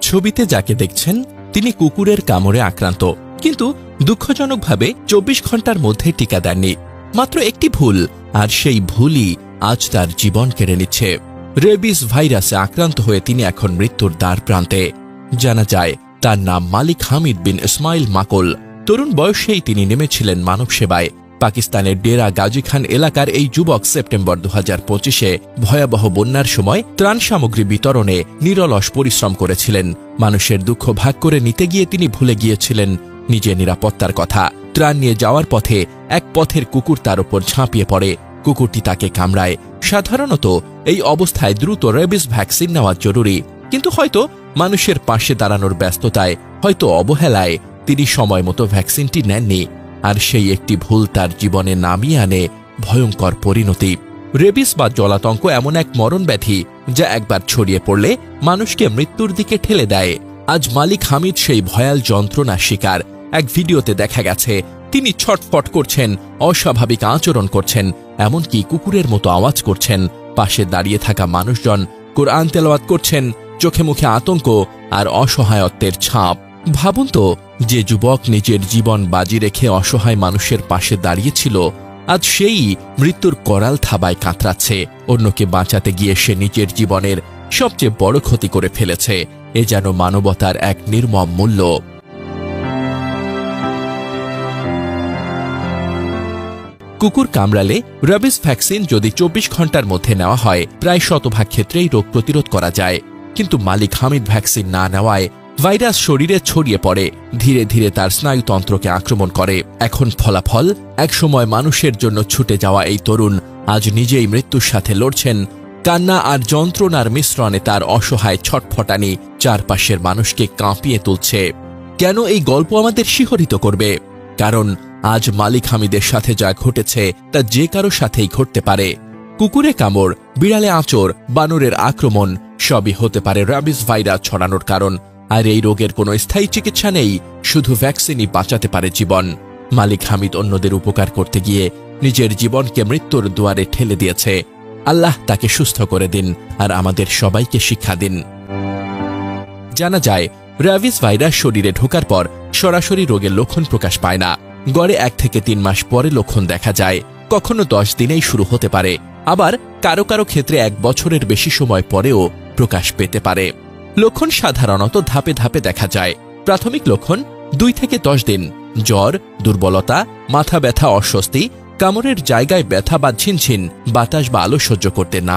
ছবিতে যাকে দেখছেন তিনি কুকুরের কামড়ে আক্রান্ত, কিন্তু দুঃখজনকভাবে 24 ঘন্টার মধ্যে টিকা দেননি। মাত্র একটি ভুল, আর সেই ভুলই আজ তার জীবন কেড়ে নিচ্ছে। রেবিস ভাইরাসে আক্রান্ত হয়ে তিনি এখন মৃত্যুর দ্বার প্রান্তে। জানা যায় তার নাম মালিক হামিদ বিন ইসমাইল মাকল। তরুণ বয়সেই তিনি নেমেছিলেন মানব সেবায়। পাকিস্তানের ডেরা গাজী খান এলাকার এই যুবক সেপ্টেম্বর 2025-এ ভয়াবহ বন্যার সময় ত্রাণ সামগ্রী বিতরণে নিরলস পরিশ্রম করেছিলেন। মানুষের দুঃখ ভাগ করে নিতে গিয়ে তিনি ভুলে গিয়েছিলেন নিজের নিরাপত্তার কথা। ত্রাণ নিয়ে যাওয়ার পথে এক পথের কুকুর তার উপর ঝাঁপিয়ে পড়ে। কুকুরটি তাকে কামড়ায়। সাধারণত এই অবস্থায় দ্রুত রেবিস ভ্যাকসিন নেওয়া জরুরি, কিন্তু হয়তো মানুষের পাশে দাঁড়ানোর ব্যস্ততায়, হয়তো অবহেলায় তিনি সময় মতো ভ্যাকসিনটি নেননি। আর সেই একটি ভুল তার জীবনে নামিয়ে আনে ভয়ঙ্কর পরিণতি। রেবিস বা জলাতঙ্ক এমন এক মরণ ব্যাধি যা একবার ছড়িয়ে পড়লে মানুষকে মৃত্যুর দিকে ঠেলে দেয়। আজ মালিক হামিদ সেই ভয়াল যন্ত্রণার শিকার। এক ভিডিওতে দেখা গেছে তিনি ছটফট করছেন, অস্বাভাবিক আচরণ করছেন, এমনকি কুকুরের মতো আওয়াজ করছেন। পাশে দাঁড়িয়ে থাকা মানুষজন কোরআন তেলাওয়াত করছেন, চোখে মুখে আতঙ্ক আর অসহায়ত্বের ছাপ। ভাবুন তো, যে যুবক নিজের জীবন বাজি রেখে অসহায় মানুষের পাশে দাঁড়িয়েছিল, আজ সেই মৃত্যুর করাল থাবায় কাতরাচ্ছে। অন্যকে বাঁচাতে গিয়ে সে নিজের জীবনের সবচেয়ে বড় ক্ষতি করে ফেলেছে। এ যেন মানবতার এক নির্মম মূল্য। কুকুর কামড়ালে রেবিস ভ্যাকসিন যদি 24 ঘন্টার মধ্যে নেওয়া হয়, প্রায় শতভাগ ক্ষেত্রেই রোগ প্রতিরোধ করা যায়। কিন্তু মালিক হামিদ ভ্যাকসিন না নেওয়ায় ভাইরাস শরীরে ছড়িয়ে পড়ে, ধীরে ধীরে তার স্নায়ুতন্ত্রকে আক্রমণ করে। এখন ফলাফল, একসময় মানুষের জন্য ছুটে যাওয়া এই তরুণ আজ নিজেই মৃত্যুর সাথে লড়ছেন। কান্না আর যন্ত্রণার মিশ্রণে তার অসহায় ছটফটানি চারপাশের মানুষকে কাঁপিয়ে তুলছে। কেন এই গল্প আমাদের শিহরিত করবে? কারণ আজ মালিক হামিদের সাথে যা ঘটেছে তা যে কারো সাথেই ঘটতে পারে। কুকুরে কামড়, বিড়ালে আঁচড়, বানরের আক্রমণ সবই হতে পারে রেবিস ভাইরাস ছড়ানোর কারণ। আর এই রোগের কোনো স্থায়ী চিকিৎসা নেই, শুধু ভ্যাকসিনই বাঁচাতে পারে জীবন। মালিক হামিদ অন্যদের উপকার করতে গিয়ে নিজের জীবনকে মৃত্যুর দুয়ারে ঠেলে দিয়েছে। আল্লাহ তাকে সুস্থ করে দিন আর আমাদের সবাইকে শিক্ষা দিন। জানা যায় রেবিস ভাইরাস শরীরে ঢোকার পর সরাসরি রোগের লক্ষণ প্রকাশ পায় না। গড়ে 1 থেকে 3 মাস পরে লক্ষণ দেখা যায়, কখনো 10 দিনেই শুরু হতে পারে। আবার কারো কারো ক্ষেত্রে 1 বছরের বেশি সময় পরেও প্রকাশ পেতে পারে। লক্ষণ সাধারণত ধাপে ধাপে দেখা যায়। প্রাথমিক লক্ষণ 2 থেকে 10 দিন: জ্বর, দুর্বলতা, মাথা ব্যথা, অস্বস্তি, কামড়ের জায়গায় ব্যথা বা ঝিনঝিন, বাতাস বা আলো সহ্য করতে না